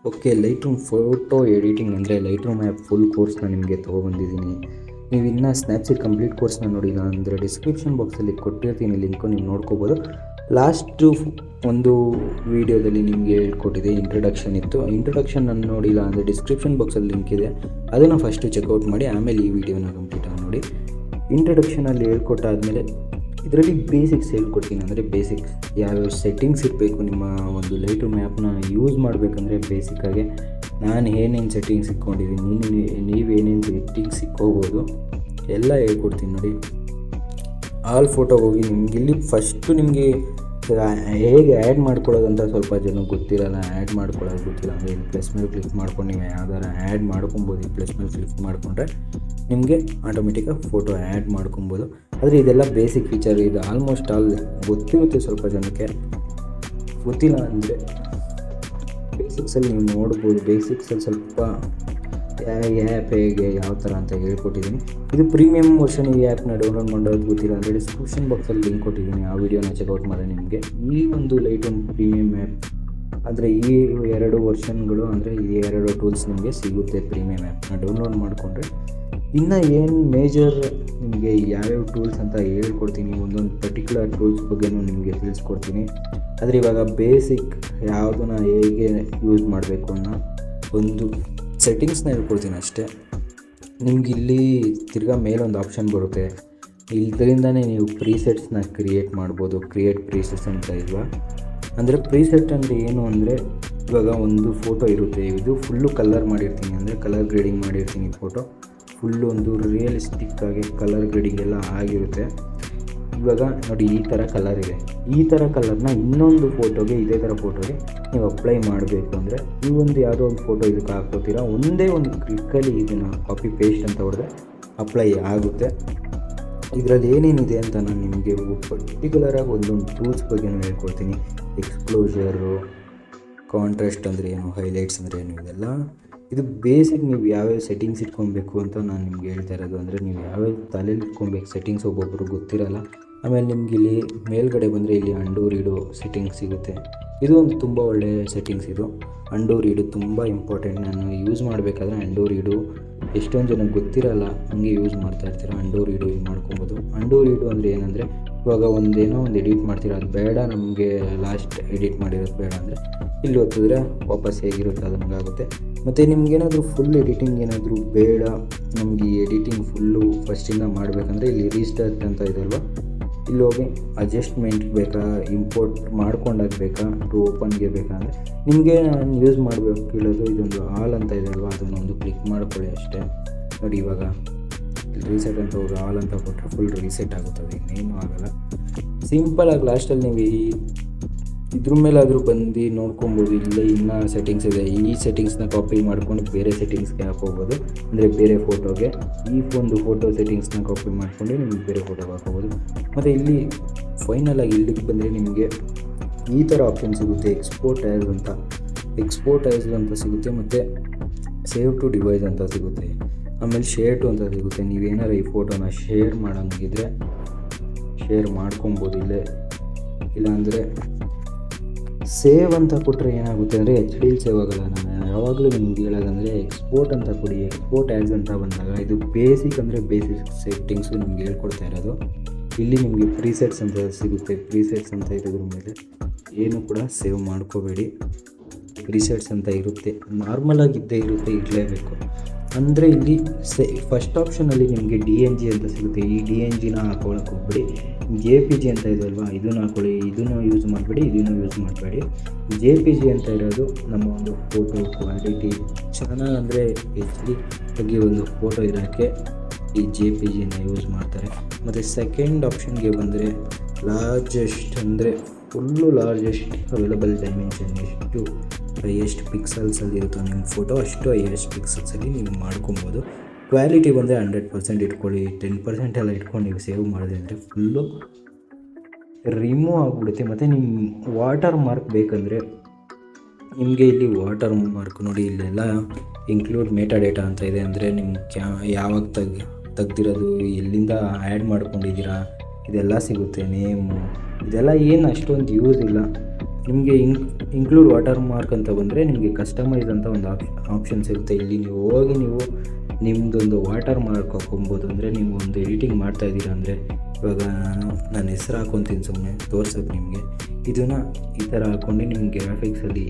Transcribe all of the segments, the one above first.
Okay, Lightroom photo editing ಅಂದರೆ Lightroom app full ಕೋರ್ಸ್ನ ನಿಮಗೆ ತೊಗೊಬಂದಿದ್ದೀನಿ. ನೀವು ಇನ್ನೂ ಸ್ನ್ಯಾಪ್ಸೀಡ್ ಕಂಪ್ಲೀಟ್ ಕೋರ್ಸ್ನ ನೋಡಿಲ್ಲ ಅಂದರೆ ಡಿಸ್ಕ್ರಿಪ್ಷನ್ ಬಾಕ್ಸಲ್ಲಿ ಕೊಟ್ಟಿರ್ತೀನಿ ಲಿಂಕು, ನೀವು ನೋಡ್ಕೋಬೋದು. ಲಾಸ್ಟು ಒಂದು ವೀಡಿಯೋದಲ್ಲಿ ನಿಮಗೆ ಹೇಳ್ಕೊಟ್ಟಿದೆ, ಇಂಟ್ರೊಡಕ್ಷನ್ ಇತ್ತು. ಇಂಟ್ರೊಡಕ್ಷನ್ ನಾನು ನೋಡಿಲ್ಲ ಅಂದರೆ ಡಿಸ್ಕ್ರಿಪ್ಷನ್ ಬಾಕ್ಸಲ್ಲಿ ಲಿಂಕ್ ಇದೆ, ಅದನ್ನು ಫಸ್ಟು ಚೆಕ್ಔಟ್ ಮಾಡಿ ಆಮೇಲೆ ಈ ವಿಡಿಯೋನ ಕಂಪ್ಲೀಟಾಗಿ ನೋಡಿ. ಇಂಟ್ರೊಡಕ್ಷನಲ್ಲಿ ಹೇಳ್ಕೊಟ್ಟಾದಮೇಲೆ ಇದರಲ್ಲಿ ಬೇಸಿಕ್ಸ್ ಹೇಳ್ಕೊಡ್ತೀನಿ. ಅಂದರೆ ಬೇಸಿಕ್ಸ್ ಯಾವ್ಯಾವ ಸೆಟ್ಟಿಂಗ್ಸ್ ಇರಬೇಕು ನಿಮ್ಮ ಒಂದು ಲೈಟ್ರೂಮ್ ಆ್ಯಪ್ನ ಯೂಸ್ ಮಾಡಬೇಕಂದ್ರೆ ಬೇಸಿಕ್ಕಾಗಿ ನಾನು ಏನೇನು ಸೆಟ್ಟಿಂಗ್ಸ್ ಇಟ್ಕೊಂಡಿದ್ದೀನಿ, ನೀವೇನೇನು ಸೆಟ್ಟಿಂಗ್ಸ್ ಇಕ್ಕೋಬೋದು ಎಲ್ಲ ಹೇಳ್ಕೊಡ್ತೀನಿ ನೋಡಿ. ಆಲ್ ಫೋಟೋಗೆ ಹೋಗಿ ನಿಮ್ಗೆ ಇಲ್ಲಿ ಫಸ್ಟು ನಿಮಗೆ ಹೇಗೆ ಆ್ಯಡ್ ಮಾಡ್ಕೊಳ್ಳೋದಂತ ಸ್ವಲ್ಪ ಜನ ಗೊತ್ತಿರಲ್ಲ. ಆ್ಯಡ್ ಮಾಡ್ಕೊಳ್ಳೋದು ಗೊತ್ತಿಲ್ಲ ಅಂದರೆ ಇಲ್ಲಿ ಪ್ಲಸ್ ಮೇಲೆ ಕ್ಲಿಕ್ ಮಾಡ್ಕೊಂಡು ನೀವು ಯಾವ್ದಾರು ಆ್ಯಡ್ ಮಾಡ್ಕೊಬೋದು. ಈ ಪ್ಲಸ್ ಮೇಲೆ ಕ್ಲಿಕ್ ಮಾಡಿಕೊಂಡ್ರೆ ನಿಮಗೆ ಆಟೋಮೆಟಿಕಾಗಿ ಫೋಟೋ ಆ್ಯಡ್ ಮಾಡ್ಕೊಬೋದು. ಆದರೆ ಇದೆಲ್ಲ ಬೇಸಿಕ್ ಫೀಚರ್, ಇದು ಆಲ್ಮೋಸ್ಟ್ ಆಲ್ ಗೊತ್ತಿರುತ್ತೆ. ಸ್ವಲ್ಪ ಜನಕ್ಕೆ ಗೊತ್ತಿಲ್ಲ ಅಂದರೆ ಬೇಸಿಕ್ಸಲ್ಲಿ ನೀವು ನೋಡ್ಬೋದು. ಬೇಸಿಕ್ಸಲ್ಲಿ ಸ್ವಲ್ಪ ಆ್ಯಪ್ ಹೇಗೆ ಯಾವ ಥರ ಅಂತ ಹೇಳ್ಕೊಟ್ಟಿದ್ದೀನಿ. ಇದು ಪ್ರೀಮಿಯಮ್ ವರ್ಷನ್. ಈ ಆ್ಯಪ್ನ ಡೌನ್ಲೋಡ್ ಮಾಡೋದು ಗೊತ್ತಿಲ್ಲ ಅಂದರೆ ಡಿಸ್ಕ್ರಿಪ್ಷನ್ ಬಾಕ್ಸಲ್ಲಿ ಲಿಂಕ್ ಕೊಟ್ಟಿದ್ದೀನಿ, ಆ ವಿಡಿಯೋನ ಚೆಕ್ಔಟ್ ಮಾಡಿ. ನಿಮಗೆ ಈ ಒಂದು ಲೈಟ್ರೂಮ್ ಪ್ರೀಮಿಯಮ್ ಆ್ಯಪ್ ಅಂದರೆ ಈ 2 ವರ್ಷನ್ಗಳು ಅಂದರೆ ಈ 2 ಟೂಲ್ಸ್ ನಿಮಗೆ ಸಿಗುತ್ತೆ. ಪ್ರೀಮಿಯಮ್ ಆ್ಯಪ್ನ ಡೌನ್ಲೋಡ್ ಮಾಡಿಕೊಂಡ್ರೆ ಇನ್ನು ಏನು ಮೇಜರ್ ನಿಮಗೆ ಯಾವ್ಯಾವ ಟೂಲ್ಸ್ ಅಂತ ಹೇಳ್ಕೊಡ್ತೀನಿ. ಒಂದೊಂದು ಪರ್ಟಿಕ್ಯುಲರ್ ಟೂಲ್ಸ್ ಬಗ್ಗೆನೂ ನಿಮಗೆ ತಿಳಿಸ್ಕೊಡ್ತೀನಿ. ಆದರೆ ಇವಾಗ ಬೇಸಿಕ್ ಯಾವುದನ್ನ ಹೇಗೆ ಯೂಸ್ ಮಾಡಬೇಕು ಅನ್ನೋ ಒಂದು ಸೆಟ್ಟಿಂಗ್ಸ್ನ ಹೇಳ್ಕೊಡ್ತೀನಿ ಅಷ್ಟೇ. ನಿಮ್ಗೆ ಇಲ್ಲಿ ತಿರ್ಗಾ ಮೇಲೊಂದು ಆಪ್ಷನ್ ಬರುತ್ತೆ, ಇದರಿಂದನೇ ನೀವು ಪ್ರೀಸೆಟ್ಸ್ನ ಕ್ರಿಯೇಟ್ ಮಾಡ್ಬೋದು. ಕ್ರಿಯೇಟ್ ಪ್ರೀಸೆಟ್ಸ್ ಅಂತ ಇಲ್ವಾ, ಅಂದರೆ ಪ್ರೀಸೆಟ್ ಅಂದರೆ ಏನು ಅಂದರೆ ಇವಾಗ ಒಂದು ಫೋಟೋ ಇರುತ್ತೆ, ಇದು ಫುಲ್ಲು ಕಲರ್ ಮಾಡಿರ್ತೀನಿ, ಅಂದರೆ ಕಲರ್ ಗ್ರೇಡಿಂಗ್ ಮಾಡಿರ್ತೀನಿ. ಫೋಟೋ ಫುಲ್ಲು ಒಂದು ರಿಯಲಿಸ್ಟಿಕ್ ಆಗಿ ಕಲರ್ ಗ್ರೇಡಿಂಗ್ ಎಲ್ಲ ಆಗಿರುತ್ತೆ. ಇವಾಗ ನೋಡಿ ಈ ಥರ ಕಲರ್ ಇದೆ, ಈ ಥರ ಕಲರ್ನ ಇನ್ನೊಂದು ಫೋಟೋಗೆ, ಇದೇ ಥರ ಫೋಟೋಗೆ ನೀವು ಅಪ್ಲೈ ಮಾಡಬೇಕು ಅಂದರೆ ಈ ಒಂದು ಯಾವುದೋ ಒಂದು ಫೋಟೋ ಇದಕ್ಕೆ ಹಾಕ್ಕೋತೀರಾ, ಒಂದೇ ಒಂದು ಕ್ಲಿಕ್ಕಲ್ಲಿ ಇದನ್ನು ಕಾಪಿ ಪೇಸ್ಟ್ ಅಂತ ಹೊಡೆದ್ರೆ ಅಪ್ಲೈ ಆಗುತ್ತೆ. ಇದರಲ್ಲಿ ಏನೇನಿದೆ ಅಂತ ನಾನು ನಿಮಗೆ ಪರ್ಟಿಕ್ಯುಲರಾಗಿ ಒಂದೊಂದು ಟೂಲ್ಸ್ ಬಗ್ಗೆನೂ ಹೇಳ್ಕೊಡ್ತೀನಿ. ಎಕ್ಸ್ಪ್ಲೋಜರು, ಕಾಂಟ್ರಾಸ್ಟ್ ಅಂದರೆ ಏನು, ಹೈಲೈಟ್ಸ್ ಅಂದರೆ ಏನು, ಇದೆಲ್ಲ ಇದು ಬೇಸಿಕ್. ನೀವು ಯಾವ್ಯಾವ ಸೆಟ್ಟಿಂಗ್ಸ್ ಇಟ್ಕೊಬೇಕು ಅಂತ ನಾನು ನಿಮ್ಗೆ ಹೇಳ್ತಾ ಇರೋದು. ಅಂದರೆ ನೀವು ಯಾವ್ಯಾವ ತಲೆಯಲ್ಲಿ ಇಟ್ಕೊಬೇಕು ಸೆಟ್ಟಿಂಗ್ಸ್, ಒಬ್ಬೊಬ್ಬರು ಗೊತ್ತಿರಲ್ಲ. ಆಮೇಲೆ ನಿಮ್ಗೆ ಇಲ್ಲಿ ಮೇಲ್ಗಡೆ ಬಂದರೆ ಇಲ್ಲಿ ಅಂಡು ರೀಡು ಸೆಟ್ಟಿಂಗ್ಸ್ ಸಿಗುತ್ತೆ. ಇದು ಒಂದು ತುಂಬ ಒಳ್ಳೆಯ ಸೆಟ್ಟಿಂಗ್ಸ್. ಇದು ಅಂಡು ರೀಡು ತುಂಬ ಇಂಪಾರ್ಟೆಂಟ್. ನಾನು ಯೂಸ್ ಮಾಡಬೇಕಾದ್ರೆ ಅಂಡು ರೀಡು ಎಷ್ಟೊಂದು ಜನಕ್ಕೆ ಗೊತ್ತಿರಲ್ಲ, ಹಂಗೆ ಯೂಸ್ ಮಾಡ್ತಾ ಇರ್ತೀರ. ಅಂಡು ರೀಡು ಇದು ಮಾಡ್ಕೊಬೋದು. ಅಂಡು ರೀಡು ಅಂದರೆ ಏನಂದರೆ ಇವಾಗ ಒಂದೇನೋ ಒಂದು ಎಡಿಟ್ ಮಾಡ್ತೀರ, ಅದು ಬೇಡ ನಮಗೆ, ಲಾಸ್ಟ್ ಎಡಿಟ್ ಮಾಡಿರೋದು ಬೇಡ ಅಂದರೆ ಇಲ್ಲಿ ಒತ್ತಿದ್ರೆ ವಾಪಸ್ ಹೇಗಿರುತ್ತೆ ಅದು ನಮಗಾಗುತ್ತೆ. ಮತ್ತು ನಿಮ್ಗೇನಾದರೂ ಫುಲ್ ಎಡಿಟಿಂಗ್ ಏನಾದರೂ ಬೇಡ, ನಮಗೆ ಈ ಎಡಿಟಿಂಗ್ ಫುಲ್ಲು ಫಸ್ಟಿಂದ ಮಾಡಬೇಕಂದ್ರೆ ಇಲ್ಲಿ ರೀಸ್ಟಾರ್ಟ್ ಅಂತ ಇದೆ ಅಲ್ವಾ, ಇಲ್ಲಿ ಹೋಗಿ ಅಡ್ಜಸ್ಟ್ಮೆಂಟ್ ಬೇಕಾ, ಇಂಪೋರ್ಟ್ ಮಾಡ್ಕೊಂಡಾಗಬೇಕಾ, ಟು ಓಪನ್ಗೆ ಬೇಕಂದರೆ ನಿಮಗೆ ನಾನು ಯೂಸ್ ಮಾಡಬೇಕು ಹೇಳೋದು ಇದೊಂದು ಆಲ್ ಅಂತ ಇದೆ ಅಲ್ವಾ, ಅದನ್ನೊಂದು ಕ್ಲಿಕ್ ಮಾಡ್ಕೊಳ್ಳಿ ಅಷ್ಟೇ. ನೋಡಿ ಇವಾಗ ಇಲ್ಲಿ ರೀಸೆಟ್ ಅಂತ ಹೋಗಿ ಆಲ್ ಅಂತ ಕೊಟ್ಟರೆ ಫುಲ್ ರೀಸೆಟ್ ಆಗುತ್ತದೆ, ಇನ್ನೇನು ಆಗೋಲ್ಲ. ಸಿಂಪಲಾಗಿ ಲಾಸ್ಟಲ್ಲಿ ನೀವು ಇದ್ರ ಮೇಲಾದರೂ ಬಂದು ನೋಡ್ಕೊಬೋದು. ಇಲ್ಲೇ ಇನ್ನೂ ಸೆಟ್ಟಿಂಗ್ಸ್ ಇದೆ, ಈ ಸೆಟ್ಟಿಂಗ್ಸ್ನ ಕಾಪಿ ಮಾಡ್ಕೊಂಡು ಬೇರೆ ಸೆಟ್ಟಿಂಗ್ಸ್ಗೆ ಹಾಕೋಬೋದು. ಅಂದರೆ ಬೇರೆ ಫೋಟೋಗೆ ಈ ಒಂದು ಫೋಟೋ ಸೆಟ್ಟಿಂಗ್ಸ್ನ ಕಾಪಿ ಮಾಡ್ಕೊಂಡು ನಿಮಗೆ ಬೇರೆ ಫೋಟೋಗೆ ಹಾಕೋಬೋದು. ಮತ್ತು ಇಲ್ಲಿ ಫೈನಲಾಗಿ ಇಲ್ಲಿಗೆ ಬಂದರೆ ನಿಮಗೆ ಈ ಥರ ಆಪ್ಷನ್ ಸಿಗುತ್ತೆ. ಎಕ್ಸ್ಪೋರ್ಟ್ ಆ್ಯಸ್ ಅಂತ ಸಿಗುತ್ತೆ, ಮತ್ತು ಸೇವ್ ಟು ಡಿವೈಸ್ ಅಂತ ಸಿಗುತ್ತೆ, ಆಮೇಲೆ ಶೇರ್ ಟು ಅಂತ ಸಿಗುತ್ತೆ. ನೀವೇನಾರು ಈ ಫೋಟೋನ ಶೇರ್ ಮಾಡೋಂಗಿದ್ರೆ ಶೇರ್ ಮಾಡ್ಕೊಬೋದು ಇಲ್ಲೇ. ಇಲ್ಲಾಂದರೆ ಸೇವ್ ಅಂತ ಕೊಟ್ಟರೆ ಏನಾಗುತ್ತೆ ಅಂದರೆ HD ಸೇವ್ ಆಗೋಲ್ಲ. ನಾನು ಯಾವಾಗಲೂ ನಿಮ್ಗೆ ಹೇಳೋದಂದರೆ ಎಕ್ಸ್ಪೋರ್ಟ್ ಅಂತ ಕೊಡಿ. ಎಕ್ಸ್ಪೋರ್ಟ್ ಆ್ಯಸ್ ಅಂತ ಬಂದಾಗ ಇದು ಬೇಸಿಕ್, ಅಂದರೆ ಬೇಸಿಕ್ ಸೆಟ್ಟಿಂಗ್ಸು ನಿಮ್ಗೆ ಹೇಳ್ಕೊಡ್ತಾ ಇರೋದು. ಇಲ್ಲಿ ನಿಮಗೆ ಪ್ರೀಸೆಟ್ಸ್ ಅಂತ ಸಿಗುತ್ತೆ. ಪ್ರೀಸೆಟ್ಸ್ ಅಂತ ಇರೋದ್ರ ಮೇಲೆ ಏನು ಕೂಡ ಸೇವ್ ಮಾಡ್ಕೋಬೇಡಿ. ಪ್ರೀಸೆಟ್ಸ್ ಅಂತ ಇರುತ್ತೆ, ನಾರ್ಮಲಾಗಿ ಇದ್ದೇ ಇರುತ್ತೆ, ಇರಲೇಬೇಕು. ಅಂದರೆ ಇಲ್ಲಿ ಫಸ್ಟ್ ಆಪ್ಷನಲ್ಲಿ ನಿಮಗೆ DNG ಅಂತ ಸಿಗುತ್ತೆ. ಈ DNGನ ಹಾಕೊಳ್ಳೋಕೆ ಹೋಗ್ಬೇಡಿ. JPG ಅಂತ ಇದೆ ಅಲ್ವಾ, ಇದನ್ನು ಹಾಕೊಳ್ಳಿ. ಇದನ್ನು ಯೂಸ್ ಮಾಡಬೇಡಿ, ಇದನ್ನು ಯೂಸ್ ಮಾಡಬೇಡಿ. JPG ಅಂತ ಇರೋದು ನಮ್ಮ ಒಂದು ಫೋಟೋ ಕ್ವಾಲಿಟಿ ಚೆನ್ನಾಗಿ, ಅಂದರೆ HD ಬಗ್ಗೆ ಒಂದು ಫೋಟೋ ಇರೋಕ್ಕೆ ಈ JPGನ ಯೂಸ್ ಮಾಡ್ತಾರೆ. ಮತ್ತು ಸೆಕೆಂಡ್ ಆಪ್ಷನ್ಗೆ ಬಂದರೆ ಲಾರ್ಜೆಸ್ಟ್, ಅಂದರೆ ಫುಲ್ಲು ಲಾರ್ಜೆಸ್ಟ್ ಅವೈಲಬಲ್ ಡೈಮೆನ್ಷನ್, ಎಷ್ಟು ಪಿಕ್ಸಲ್ಸಲ್ಲಿ ಇರುತ್ತೋ ನಿಮ್ಮ ಫೋಟೋ ಅಷ್ಟು ಹೈಯೆಸ್ಟ್ ಪಿಕ್ಸಲ್ಸಲ್ಲಿ ನೀವು ಮಾಡ್ಕೊಬೋದು. ಕ್ವಾಲಿಟಿ ಬಂದರೆ 100% ಇಟ್ಕೊಳ್ಳಿ. 10% ಎಲ್ಲ ಇಟ್ಕೊಂಡು ನೀವು ಸೇವ್ ಮಾಡಿದೆ ಅಂದರೆ ಫುಲ್ಲು ರಿಮೂವ್ ಆಗಿಬಿಡುತ್ತೆ. ಮತ್ತು ನಿಮ್ಮ ವಾಟರ್ ಮಾರ್ಕ್ ಬೇಕಂದರೆ ನಿಮಗೆ ಇಲ್ಲಿ ವಾಟರ್ ಮಾರ್ಕ್ ನೋಡಿ, ಇಲ್ಲೆಲ್ಲ ಇನ್ಕ್ಲೂಡ್ ಮೆಟಾ ಡೇಟಾ ಅಂತ ಇದೆ. ಅಂದರೆ ನಿಮ್ಮ ಯಾವಾಗ ತೆಗ್ದಿರೋದು, ಎಲ್ಲಿಂದ ಆ್ಯಡ್ ಮಾಡ್ಕೊಂಡಿದ್ದೀರಾ, ಇದೆಲ್ಲ ಸಿಗುತ್ತೆ. ನೇಮು ಇದೆಲ್ಲ ಏನು ಅಷ್ಟೊಂದು ಯೂಸ್ ಇಲ್ಲ. ನಿಮಗೆ ಇನ್ಕ್ಲೂಡ್ ವಾಟರ್ ಮಾರ್ಕ್ ಅಂತ ಬಂದರೆ ನಿಮಗೆ ಕಸ್ಟಮೈಸ್ ಅಂತ ಒಂದು ಆಪ್ಷನ್ಸ್ ಇರುತ್ತೆ. ಇಲ್ಲಿ ನೀವು ಹೋಗಿ ನೀವು ನಿಮ್ಮದೊಂದು ವಾಟರ್ ಮಾರ್ಕ್ ಹಾಕೊಬೋದು. ಅಂದರೆ ನೀವು ಒಂದು ಎಡಿಟಿಂಗ್ ಮಾಡ್ತಾಯಿದ್ದೀರಾ ಅಂದರೆ, ಇವಾಗ ನನ್ನ ಹೆಸರು ಹಾಕೊತೀನಿ ಸುಮ್ಮನೆ ತೋರ್ಸೋಕ್ಕೆ ನಿಮಗೆ. ಇದನ್ನು ಈ ಥರ ಹಾಕ್ಕೊಂಡು ನಿಮ್ಮ ಗ್ರಾಫಿಕ್ಸಲ್ಲಿ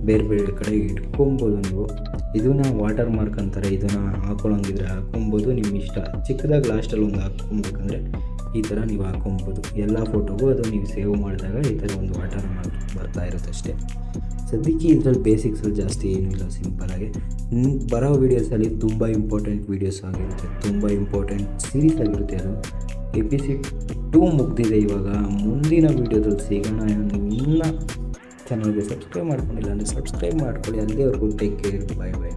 ಬೇರೆ ಬೇರೆ ಕಡೆ ಇಟ್ಕೊಬೋದು ನೀವು. ಇದನ್ನು ವಾಟರ್ ಮಾರ್ಕ್ ಅಂತಾರೆ. ಇದನ್ನು ಹಾಕೊಳ್ಳೋಂಗಿದ್ರೆ ಹಾಕ್ಕೊಬೋದು, ನಿಮ್ಮ ಇಷ್ಟ. ಚಿಕ್ಕದಾಗಿ ಲಾಸ್ಟಲ್ಲಿ ಒಂದು ಹಾಕ್ಕೊಬೇಕಂದ್ರೆ ಈ ಥರ ನೀವು ಹಾಕ್ಕೊಬೋದು. ಎಲ್ಲ ಫೋಟೋಗೂ ಅದು ನೀವು ಸೇವ್ ಮಾಡಿದಾಗ ಈ ಥರ ಒಂದು ವಾಟರ್ ಮಾರ್ಕ್ ಬರ್ತಾ ಇರುತ್ತೆ ಅಷ್ಟೇ. ಸದ್ಯಕ್ಕೆ ಇದರಲ್ಲಿ ಬೇಸಿಕ್ಸಲ್ಲಿ ಜಾಸ್ತಿ ಏನೂ ಇಲ್ಲ, ಸಿಂಪಲಾಗಿ. ಬರೋ ವೀಡಿಯೋಸಲ್ಲಿ ತುಂಬ ಇಂಪಾರ್ಟೆಂಟ್ ವೀಡಿಯೋಸ್ ಆಗಿರುತ್ತೆ, ತುಂಬ ಇಂಪಾರ್ಟೆಂಟ್ ಸೀರೀಸ್ ಆಗಿರುತ್ತೆ. ಅದು ಎಪಿಸೋಡ್ 2 ಮುಗ್ದಿದೆ ಇವಾಗ. ಮುಂದಿನ ವೀಡಿಯೋದಲ್ಲಿ ಸಿಗೋಣ. ನೀವು ಇನ್ನೂ ಚಾನಲ್ಗೆ ಸಬ್ಸ್ಕ್ರೈಬ್ ಮಾಡ್ಕೊಂಡಿಲ್ಲ ಅಂದರೆ ಸಬ್ಸ್ಕ್ರೈಬ್ ಮಾಡ್ಕೊಳ್ಳಿ. ಅಲ್ಲಿವರೆಗೂ ಟೇಕ್ ಕೇರ್, ಬಾಯ್ ಬಾಯ್.